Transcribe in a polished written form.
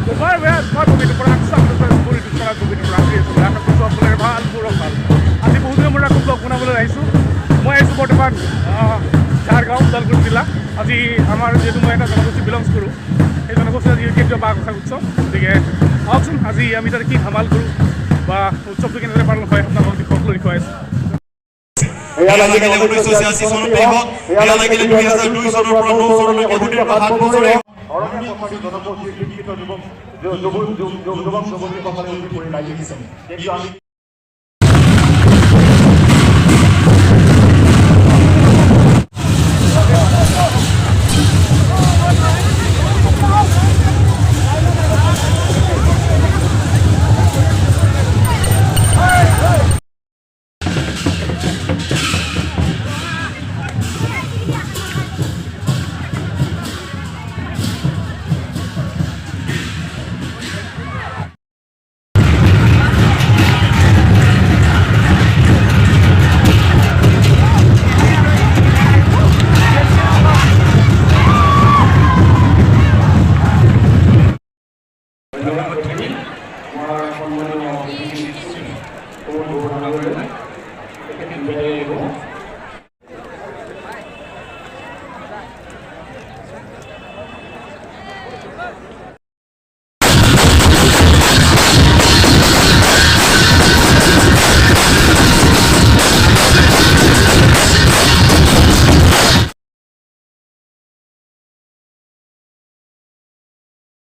মই কমিটিৰ পৰা সকলোৰে ভাল মোৰো ভাল আজি বহুত দিনৰ মূৰত আকৌ ব্লগ বনাবলৈ আহিছোঁ মই আহিছোঁ বৰ্তমান ঝাৰগাঁও ওদালগুৰি জিলা আজি আমাৰ যিহেতু মই এটা জনগোষ্ঠী বিলংছ কৰোঁ সেই জনগোষ্ঠী আজি কেন্দ্ৰীয় বাঁহ গোঁসাই উৎসৱ গতিকে আহকচোন আজি আমি তাতে কি ধামাল কৰোঁ বা উৎসৱটো কেনেদৰে পালন হয় আপোনালোকক সকলো দেখুৱাই আছোঁ এয়া লাগিলে 1986 চনত হওক এয়া লাগিলে 2002 চনৰ পৰা 9 চনলৈকে গোটেই 7 বছৰে অৰণ্য পথাৰী জনগোষ্ঠীৰ শিক্ষিত যুৱক যুৱতীসকলে উঠি পৰি লাগি দিছে কিন্তু আমি